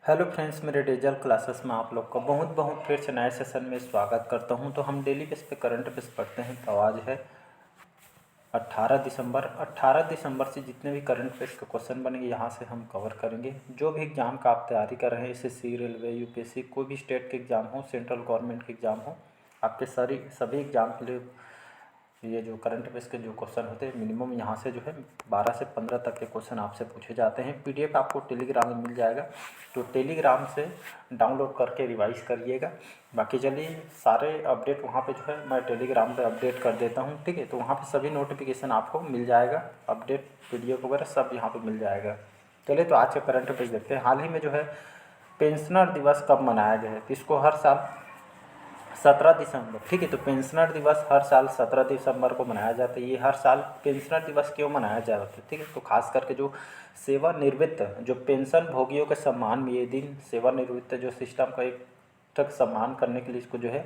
Hello friends, मेरे digital classes में आप लोग का बहुत बहुत फिर से नए सेशन में स्वागत करता हूं। तो हम डेली बेस पे करंट अफेयर्स पढ़ते हैं। तो आज है 18 दिसंबर। 18 दिसंबर से जितने भी करंट अफेयर्स के क्वेश्चन बनेंगे यहाँ से हम कवर करेंगे। जो भी एग्ज़ाम का आप तैयारी कर रहे हैं, एसएससी, रेलवे, यूपीएससी, कोई भी स्टेट के एग्ज़ाम हो, सेंट्रल गवर्नमेंट के एग्ज़ाम हो, आपके सभी एग्ज़ाम के लिए ये जो करंट अफेयर्स के जो क्वेश्चन होते हैं, मिनिमम यहाँ से जो है 12 से 15 तक के क्वेश्चन आपसे पूछे जाते हैं। पीडीएफ आपको टेलीग्राम में मिल जाएगा, तो टेलीग्राम से डाउनलोड करके रिवाइज करिएगा। बाकी चलिए, सारे अपडेट वहाँ पे जो है मैं टेलीग्राम पे अपडेट कर देता हूँ, ठीक है। तो वहाँ पे सभी नोटिफिकेशन आपको मिल जाएगा, अपडेट पीडीएफ वगैरह सब यहाँ पे मिल जाएगा। चलिए, तो आज के करंट अफेयर्स देखते हैं। हाल ही में जो है पेंशनर दिवस कब मनाया गया है? तो इसको हर साल 17 दिसंबर, ठीक है। तो पेंशनर दिवस हर साल 17 दिसंबर को मनाया जाता है। ये हर साल पेंशनर दिवस क्यों मनाया जाता है, ठीक है। तो खास करके जो सेवानिवृत्त जो पेंशन भोगियों के सम्मान में ये दिन, सेवानिवृत्त जो सिस्टम का एक तक सम्मान करने के लिए इसको जो है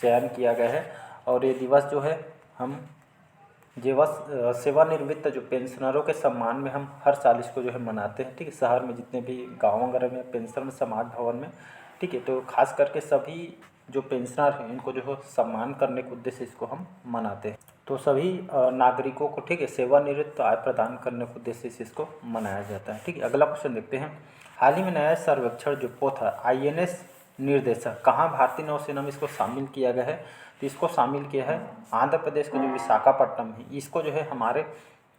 चयन किया गया है। और ये दिवस जो है हम सेवानिवृत्त जो पेंशनरों के सम्मान में हम हर साल इसको जो है मनाते हैं, ठीक है। शहर में जितने भी गाँव वगैरह में पेंशन समाज भवन में, ठीक है। तो खास करके सभी जो पेंशनर हैं इनको जो है सम्मान करने के उद्देश्य से इसको हम मनाते हैं। तो सभी नागरिकों को, ठीक है, सेवानिवृत्त आय प्रदान करने के उद्देश्य से इसको मनाया जाता है, ठीक है। अगला क्वेश्चन देखते हैं। हाल ही में नया सर्वेक्षण जो पोत है आईएनएस निर्देशक, कहाँ भारतीय नौसेना में इसको शामिल किया गया है? तो इसको शामिल किया है आंध्र प्रदेश के जो विशाखापट्टनम है। इसको जो है हमारे,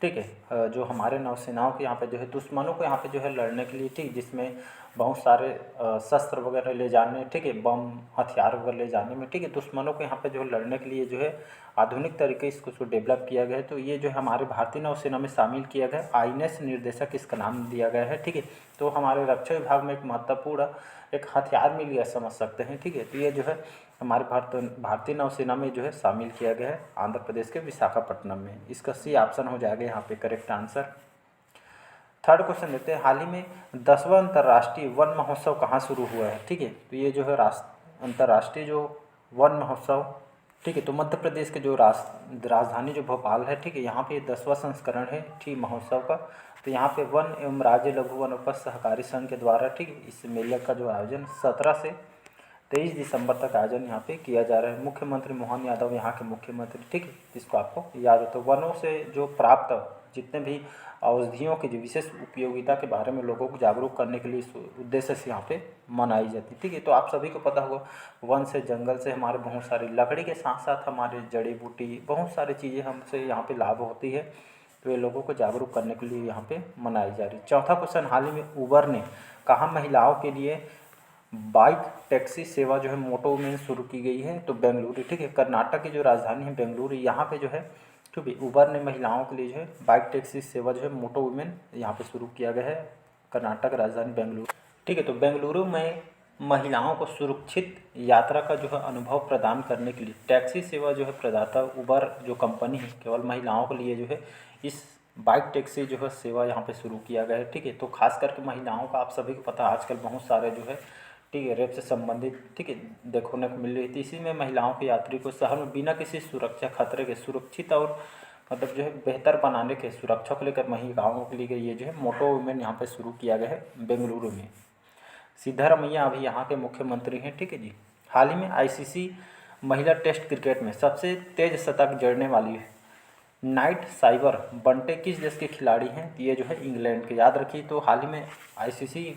ठीक है, जो हमारे नौसेनाओं के यहाँ पे जो है दुश्मनों को यहाँ पे जो है लड़ने के लिए, ठीक, जिसमें बहुत सारे शस्त्र वगैरह ले जाने, ठीक है, बम हथियार वगैरह ले जाने में, ठीक है, दुश्मनों को यहाँ पे जो है लड़ने के लिए जो है आधुनिक तरीके से इसको डेवलप किया गया है। तो ये जो है हमारे भारतीय नौसेना में शामिल किया गया है। आईएनएस निर्देशक इसका नाम दिया गया है, ठीक है। तो हमारे रक्षा विभाग में एक महत्वपूर्ण एक हथियार मिल गया समझ सकते हैं, ठीक है। तो ये जो है हमारे भारतीय नौसेना में जो है शामिल किया गया है आंध्र प्रदेश के विशाखापट्टनम में। इसका सी ऑप्शन हो जाएगा यहाँ पे करेक्ट आंसर। थर्ड क्वेश्चन देते हैं। हाल ही में 10वां अंतर्राष्ट्रीय वन महोत्सव कहाँ शुरू हुआ है? ठीक है, तो ये जो है अंतर्राष्ट्रीय जो वन महोत्सव, ठीक है, तो मध्य प्रदेश के जो राजधानी जो भोपाल है, ठीक है, यहाँ पे 10वां संस्करण है, ठीक, महोत्सव का। तो यहाँ पे वन एवं राज्य लघु वनोपज सहकारी संघ के द्वारा, ठीक, इस मेले का जो आयोजन 17 से 23 दिसंबर तक आयोजन यहाँ पे किया जा रहा है। मुख्यमंत्री मोहन यादव यहाँ के मुख्यमंत्री, ठीक है, जिसको आपको याद हो। तो वनों से जो प्राप्त जितने भी औषधियों की जो विशेष उपयोगिता के बारे में लोगों को जागरूक करने के लिए इस उद्देश्य से यहाँ पे मनाई जाती है, ठीक है। तो आप सभी को पता होगा, वन से, जंगल से हमारे बहुत सारी लकड़ी के साथ साथ हमारे जड़ी बूटी बहुत सारी चीज़ें हमसे यहाँ पे लाभ होती है। तो ये लोगों को जागरूक करने के लिए यहाँ पे मनाई जा रही है। चौथा क्वेश्चन, हाल ही में उबर ने कहाँ महिलाओं के लिए बाइक टैक्सी सेवा जो है मोटो में शुरू की गई है? तो बेंगलुरु, ठीक है, कर्नाटक की जो राजधानी है बेंगलुरु, यहाँ पे जो है, ठीक है, उबर ने महिलाओं के लिए जो है बाइक टैक्सी सेवा जो है मोटो वुमेन यहाँ पे शुरू किया गया है, कर्नाटक राजधानी बेंगलुरु, ठीक है। तो बेंगलुरु में महिलाओं को सुरक्षित यात्रा का जो है अनुभव प्रदान करने के लिए टैक्सी सेवा जो है प्रदाता उबर जो कंपनी है, केवल महिलाओं के लिए जो है इस बाइक टैक्सी जो है सेवा यहाँ पे शुरू किया गया है, ठीक है। तो खास करके महिलाओं का आप सभी को पता है आजकल बहुत सारे जो है, ठीक है, रेप से संबंधित, ठीक है, देखने को मिल रही थी। इसी में महिलाओं के यात्री को शहर में बिना किसी सुरक्षा खतरे के सुरक्षित और मतलब जो है बेहतर बनाने के सुरक्षा को लेकर महिलाओं के लिए ये जो है मोटो वुमेन यहाँ पे शुरू किया गया है बेंगलुरु में। सिद्धारमैया अभी यहाँ के मुख्यमंत्री हैं, ठीक है जी। हाल ही में आईसीसी महिला टेस्ट क्रिकेट में सबसे तेज शतक जड़ने वाली नाइट साइबर बंटे किस देश के खिलाड़ी हैं? ये जो है इंग्लैंड के, याद रखिए। तो हाल ही में आईसीसी,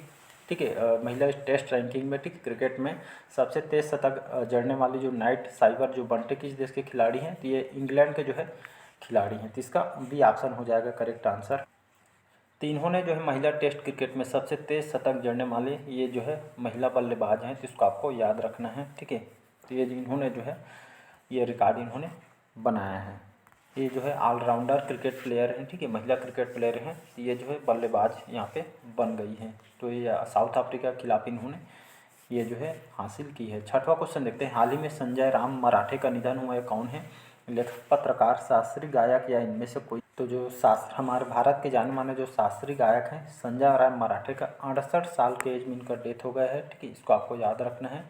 ठीक है, महिला टेस्ट रैंकिंग में, ठीक, क्रिकेट में सबसे तेज शतक जड़ने वाली जो नाइट साइबर जो बंटे किस देश के खिलाड़ी हैं? तो ये इंग्लैंड के जो है खिलाड़ी हैं। तो इसका बी ऑप्शन हो जाएगा करेक्ट आंसर। तो इन्होंने जो है महिला टेस्ट क्रिकेट में सबसे तेज शतक जड़ने वाले ये जो है महिला बल्लेबाज हैं, तो इसको आपको याद रखना है, ठीक है। तो ये इन्होंने जो है ये रिकॉर्ड इन्होंने बनाया है। ये जो है ऑलराउंडर क्रिकेट प्लेयर हैं, ठीक है, महिला क्रिकेट प्लेयर हैं। ये जो है बल्लेबाज यहाँ पे बन गई हैं। तो ये साउथ अफ्रीका के खिलाफ इन्होंने ये जो है हासिल की है। छठवां क्वेश्चन देखते हैं। हाल ही में संजय राम मराठे का निधन हुआ है, कौन है? लेखक, पत्रकार, शास्त्रीय गायक या इनमें से कोई? तो जो शास्त्र हमारे भारत के जाने माने जो शास्त्रीय गायक हैं संजय राम मराठे का 68 साल के एज में इनका डेथ हो गया है, ठीक है, इसको आपको याद रखना है।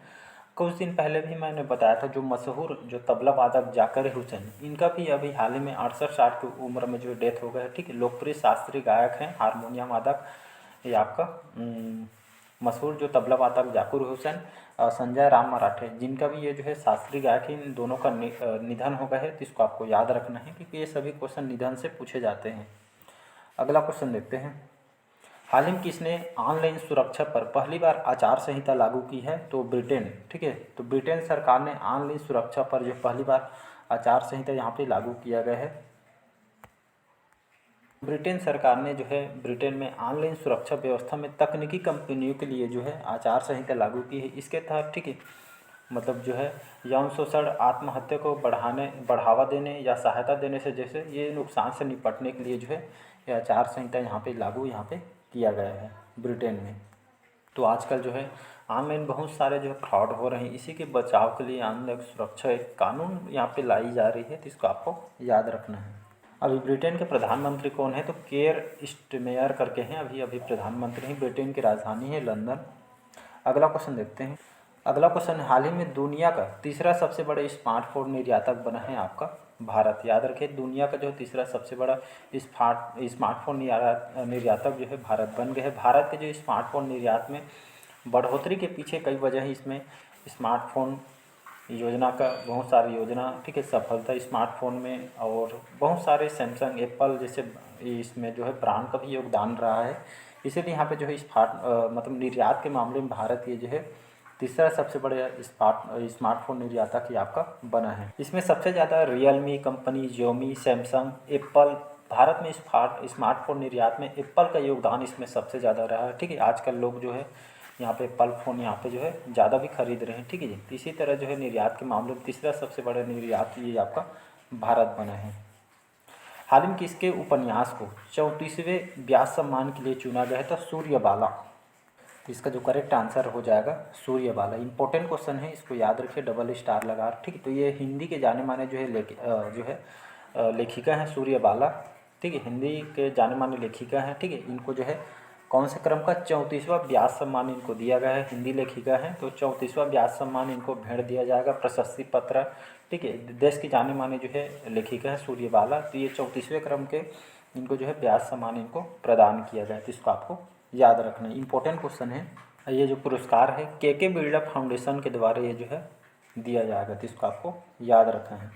कुछ दिन पहले भी मैंने बताया था जो मशहूर जो तबला वादक जाकिर हुसैन, इनका भी अभी हाल ही में 68 साल की उम्र में जो डेथ हो गया है, ठीक है। लोकप्रिय शास्त्रीय गायक हैं, हारमोनियम वादक, ये आपका मशहूर जो तबला वादक जाकिर हुसैन और संजय राम मराठे, जिनका भी ये जो है शास्त्रीय गायक, इन दोनों का निधन हो गया है। तो इसको आपको याद रखना है क्योंकि ये सभी क्वेश्चन निधन से पूछे जाते हैं। अगला क्वेश्चन देखते हैं, हाल ही में किसने ऑनलाइन सुरक्षा पर पहली बार आचार संहिता लागू की है? तो ब्रिटेन। ठीक है, तो ब्रिटेन सरकार ने ऑनलाइन सुरक्षा पर जो पहली बार आचार संहिता यहाँ पे लागू किया गया है। ब्रिटेन सरकार ने जो है ब्रिटेन में ऑनलाइन सुरक्षा व्यवस्था में तकनीकी कंपनियों के लिए जो है आचार संहिता लागू की है। इसके तहत, ठीक है, मतलब जो है यौन शोषण, आत्महत्या को बढ़ावा देने या सहायता देने से जैसे ये नुकसान से निपटने के लिए जो है ये आचार संहिता यहाँ पे लागू किया गया है ब्रिटेन में। तो आजकल जो है ऑनलाइन बहुत सारे जो है फ्रॉड हो रहे हैं, इसी के बचाव के लिए ऑनलाइन सुरक्षा एक कानून यहाँ पे लाई जा रही है। तो इसको आपको याद रखना है। अभी ब्रिटेन के प्रधानमंत्री कौन है? तो केयर स्टारमेयर करके हैं, अभी प्रधानमंत्री हैं। ब्रिटेन की राजधानी है लंदन। अगला क्वेश्चन देखते हैं। अगला क्वेश्चन, हाल ही में दुनिया का तीसरा सबसे बड़ा स्मार्टफोन निर्यातक बना है आपका भारत। याद रखिए, दुनिया का जो तीसरा सबसे बड़ा स्मार्टफोन निर्यातक जो है भारत बन गया है। भारत के जो स्मार्टफोन निर्यात में बढ़ोतरी के पीछे कई वजह है। इसमें स्मार्टफोन योजना का बहुत सारी योजना, ठीक है, सफलता स्मार्टफोन में, और बहुत सारे सैमसंग, एप्पल जैसे इसमें जो है ब्रांड का भी योगदान रहा है। इसीलिए यहाँ पे जो है मतलब निर्यात के मामले में भारत ये जो है तीसरा सबसे बड़ा स्मार्टफोन निर्यातक ही आपका बना है। इसमें सबसे ज़्यादा Realme company, Xiaomi, Samsung, Apple, Bharat में स्मार्टफोन निर्यात में एप्पल का योगदान इसमें सबसे ज़्यादा रहा है। ठीक है, आजकल लोग जो है यहाँ पे एप्पल फ़ोन यहाँ पे जो है ज़्यादा भी खरीद रहे हैं। ठीक है जी, इसी तरह जो है निर्यात के मामले में तीसरा सबसे बड़ा निर्यात ये आपका भारत बना है। हाल ही में किसके उपन्यास को 34वें व्यास सम्मान के लिए चुना गया है? तो सूर्यबाला। इसका जो करेक्ट आंसर हो जाएगा सूर्यबाला। इंपॉर्टेंट क्वेश्चन है, इसको याद रखिए, डबल स्टार लगा। ठीक है, तो ये हिंदी के जाने माने जो है लेखिका हैं सूर्यबाला। ठीक है, हिंदी के जाने माने लेखिका हैं। ठीक है, इनको जो है कौन से क्रम का 34वां व्यास सम्मान इनको दिया गया है? हिंदी लेखिका है तो 34वां व्यास सम्मान इनको भेंट दिया जाएगा, प्रशस्ति पत्र। ठीक है, देश की जाने माने जो है लेखिका है सूर्यबाला। तो ये 34वें क्रम के इनको जो है व्यास सम्मान इनको प्रदान किया गया है। तो इसको आपको याद रखना है, इंपॉर्टेंट क्वेश्चन है। ये जो पुरस्कार है के बिरला फाउंडेशन के द्वारा ये जो है दिया जाएगा। तो इसको आपको याद रखना है।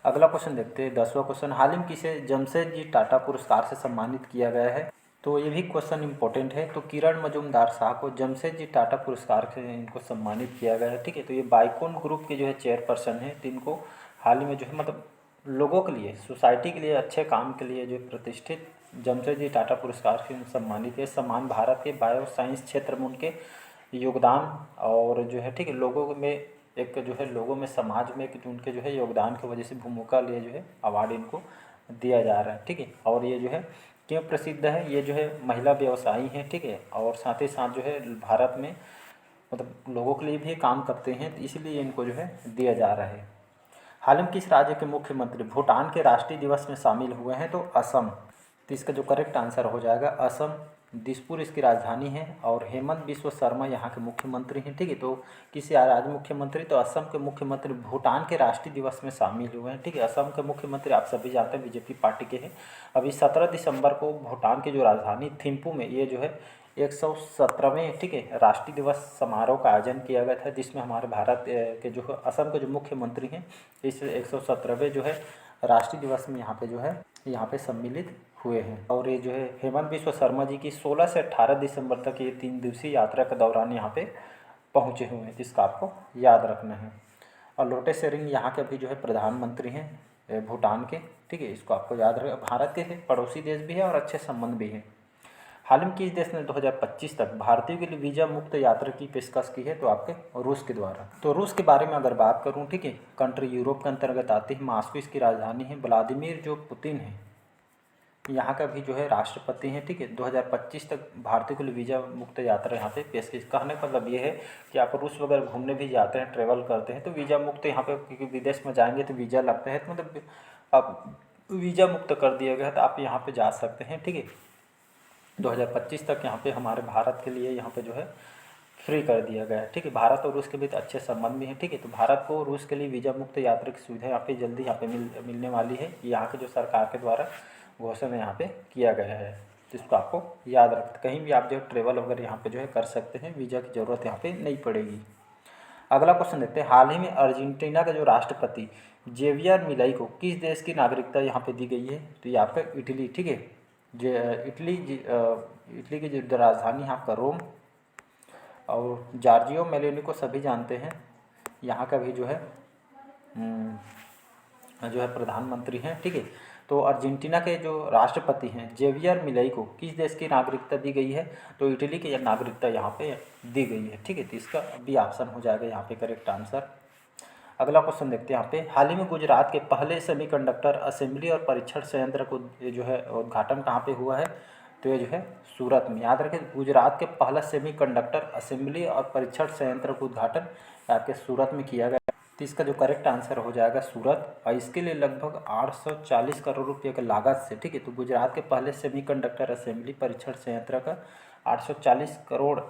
अगला क्वेश्चन देखते हैं, 10वां क्वेश्चन, हाल ही में किसे जमशेदजी टाटा पुरस्कार से सम्मानित किया गया है? तो ये भी क्वेश्चन इंपॉर्टेंट है। तो किरण मजूमदार शाह को जमशेदजी टाटा पुरस्कार से इनको सम्मानित किया गया है। ठीक है, तो ये बाइकॉन ग्रुप के जो है चेयरपर्सन है। तो इनको हाल ही में जो है मतलब लोगों के लिए, सोसाइटी के लिए, अच्छे काम के लिए जो प्रतिष्ठित जमशेदजी टाटा पुरस्कार से सम्मानित है। सम्मान भारत के बायो साइंस क्षेत्र में उनके योगदान और जो है, ठीक है, लोगों में एक जो है लोगों में, समाज में एक उनके जो है योगदान की वजह से भूमिका लिए जो है अवार्ड इनको दिया जा रहा है। ठीक है, और ये जो है क्यों प्रसिद्ध है? ये जो है महिला व्यवसायी हैं। ठीक है, और साथ ही साथ जो है भारत में मतलब लोगों के लिए भी काम करते हैं, तो इसीलिए इनको जो है दिया जा रहा है। हाल ही में किस राज्य के मुख्यमंत्री भूटान के राष्ट्रीय दिवस में शामिल हुए हैं? तो असम। तो इसका जो करेक्ट आंसर हो जाएगा असम। दिसपुर इसकी राजधानी है और हेमंत बिस्व शर्मा यहाँ के मुख्यमंत्री हैं। ठीक है, तो किसी राज्य मुख्यमंत्री? तो असम के मुख्यमंत्री भूटान के राष्ट्रीय दिवस में शामिल हुए हैं। ठीक है, असम के मुख्यमंत्री आप सभी जानते हैं बीजेपी पार्टी के हैं। अभी 17 दिसंबर को भूटान की जो राजधानी थिम्पू में ये जो है 117वें, ठीक है, राष्ट्रीय दिवस समारोह का आयोजन किया गया था, जिसमें हमारे भारत के जो असम के जो मुख्यमंत्री हैं इस 117वें जो है राष्ट्रीय दिवस में यहाँ पे सम्मिलित हुए हैं। और ये जो है हेमंत बिस्व शर्मा जी की 16 से 18 दिसंबर तक ये 3 दिवसीय यात्रा के दौरान यहाँ पे पहुँचे हुए हैं, जिसका आपको याद रखना है। और लोटे शेरिंग यहाँ के अभी जो है प्रधानमंत्री हैं भूटान के। ठीक है, इसको आपको याद रखना। भारत के पड़ोसी देश भी है और अच्छे संबंध भी हैं। हाल ही में किस देश ने 2025 तक भारतीयों के लिए वीज़ा मुक्त यात्रा की पेशकश की है? तो आपके रूस के द्वारा। तो रूस के बारे में अगर बात करूं, ठीक है, कंट्री यूरोप के अंतर्गत आती है, मास्को इसकी राजधानी है। व्लादिमीर जो पुतिन है यहाँ का भी जो है राष्ट्रपति हैं। ठीक है, 2025 तक भारतीयों के लिए वीज़ा मुक्त यात्रा यहाँ पे पेशकश। कहने का मतलब ये है कि आप रूस वगैरह घूमने भी जाते हैं, ट्रेवल करते हैं, तो वीज़ा मुक्त यहाँ पे, क्योंकि विदेश में जाएंगे तो वीज़ा लगता है, तो मतलब आप वीज़ा मुक्त कर दिया गया है तो आप यहाँ पे जा सकते हैं। ठीक है, 2025 तक यहाँ पे हमारे भारत के लिए यहाँ पे जो है फ्री कर दिया गया है। ठीक है, भारत और रूस के बीच अच्छे संबंध भी हैं। ठीक है, तो भारत को रूस के लिए वीज़ा मुक्त यात्रा की सुविधा यहाँ पे जल्दी यहाँ पे मिलने वाली है। यहाँ के जो सरकार के द्वारा घोषणा यहाँ पे किया गया है। तो इसको आपको याद रख, कहीं भी आप जो है ट्रेवल वगैरह यहाँ पे जो है कर सकते हैं, वीज़ा की ज़रूरत यहाँ पे नहीं पड़ेगी। अगला क्वेश्चन देखते हैं, हाल ही में अर्जेंटीना का जो राष्ट्रपति जेवियर मिलाई को किस देश की नागरिकता यहाँ पे दी गई है? तो ये आपका इटली, ठीक है। जो इटली की जो राजधानी यहाँ का रोम, और जॉर्जियो मेलोनी को सभी जानते हैं, यहाँ का भी जो है प्रधानमंत्री हैं, ठीक है। तो अर्जेंटीना के जो राष्ट्रपति हैं जेवियर मिलाई को किस देश की नागरिकता दी गई है? तो इटली की नागरिकता यहाँ पे दी गई है, ठीक है। तो इसका बी ऑप्शन हो जाएगा यहाँ पे करेक्ट आंसर। अगला क्वेश्चन देखते हैं यहाँ पे, हाल ही में गुजरात के पहले सेमीकंडक्टर असेंबली और परीक्षण संयंत्र को जो है उद्घाटन कहाँ पे हुआ है? तो ये जो है सूरत में। याद रखें, गुजरात के पहला सेमीकंडक्टर असेंबली और परीक्षण संयंत्र का उद्घाटन आपके सूरत में किया गया। तो इसका जो करेक्ट आंसर हो जाएगा सूरत, और इसके लिए लगभग 840 करोड़ रुपये की लागत से, ठीक है। तो गुजरात के पहले सेमीकंडक्टर असेंबली परीक्षण संयंत्र का 840 करोड़,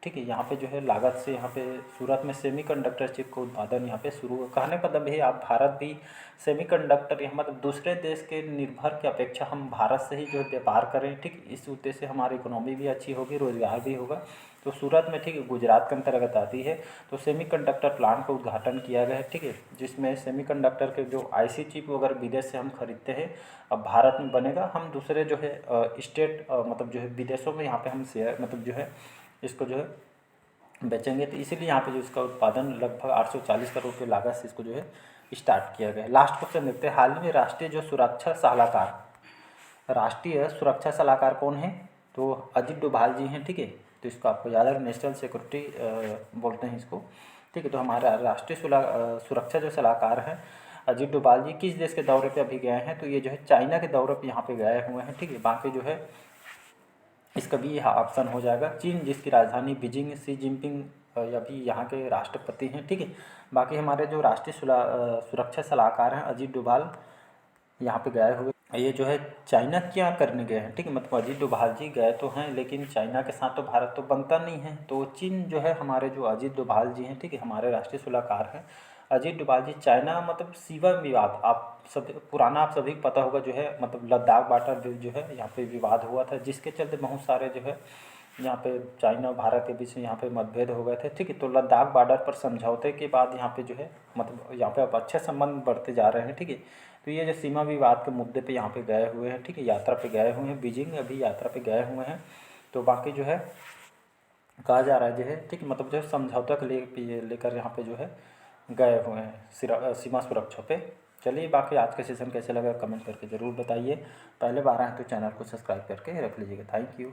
ठीक है, यहाँ पे जो है लागत से यहाँ पे सूरत में सेमीकंडक्टर चिप का उत्पादन यहाँ पे शुरू हुआ। कहने का मतलब है आप भारत भी सेमीकंडक्टर या मतलब दूसरे देश के निर्भर की अपेक्षा हम भारत से ही जो है व्यापार करें, ठीक। इस उद्देश्य से हमारी इकोनॉमी भी अच्छी होगी, रोजगार भी होगा। तो सूरत में, ठीक है, गुजरात के अंतर्गत आती है। तो सेमीकंडक्टर प्लांट का उद्घाटन किया गया है, ठीक है, जिसमें सेमीकंडक्टर के जो आईसी चिप वगैरह विदेश से हम खरीदते हैं, अब भारत में बनेगा। हम दूसरे जो है स्टेट मतलब जो है विदेशों में यहाँ पे हम शेयर मतलब जो है इसको जो है बेचेंगे। तो इसीलिए यहाँ पे जो इसका उत्पादन लगभग 840 करोड़ की लागत से इसको जो है स्टार्ट किया गया है। लास्ट क्वेश्चन देखते हैं, हाल ही में राष्ट्रीय सुरक्षा सलाहकार कौन है? तो अजीत डोभाल जी हैं, ठीक है। तो इसको आपको याद है, नेशनल सिक्योरिटी बोलते हैं इसको, ठीक है। तो हमारा राष्ट्रीय सुरक्षा जो सलाहकार हैं अजीत डोभाल जी किस देश के दौरे पे अभी गए हैं? तो ये जो है चाइना के दौरे पे यहाँ पे गए हुए हैं, ठीक है। बाकी जो है इसका भी यह ऑप्शन हो जाएगा चीन, जिसकी राजधानी बीजिंग, शी जिनपिंग अभी यहाँ के राष्ट्रपति हैं, ठीक है। बाकी हमारे जो राष्ट्रीय सुरक्षा सलाहकार हैं अजीत डोभाल यहाँ पे गए हुए, ये जो है चाइना क्या करने गए हैं, ठीक है। मतलब अजीत डोभाल जी गए तो हैं, लेकिन चाइना के साथ तो भारत तो बनता नहीं है। तो चीन जो है हमारे जो अजीत डोभाल जी हैं, ठीक है, हमारे राष्ट्रीय सलाहकार हैं अजीत डोभाल जी, चाइना मतलब सीमा विवाद आप सब पुराना आप सभी को पता होगा जो है, मतलब लद्दाख बॉर्डर जो है यहाँ पे विवाद हुआ था, जिसके चलते बहुत सारे जो है यहाँ पे चाइना और भारत के बीच में यहाँ पे मतभेद हो गए थे, ठीक है। तो लद्दाख बॉर्डर पर समझौते के बाद यहाँ पे जो है मतलब यहाँ पे अब अच्छे संबंध बढ़ते जा रहे हैं, ठीक है। तो ये जो सीमा विवाद के मुद्दे पे यहाँ पे गए हुए हैं, ठीक है, यात्रा पे गए हुए हैं, बीजिंग अभी यात्रा पे गए हुए हैं। तो बाकी जो है कहा जा रहा है जो है, ठीक है, मतलब जो है समझौता के लेकर यहाँ पे जो है गए हुए हैं सीमा सुरक्षा पे। चलिए, बाकी आज का सेशन कैसे लगा कमेंट करके ज़रूर बताइए। पहले बार आए तो चैनल को सब्सक्राइब करके रख लीजिएगा। Thank you.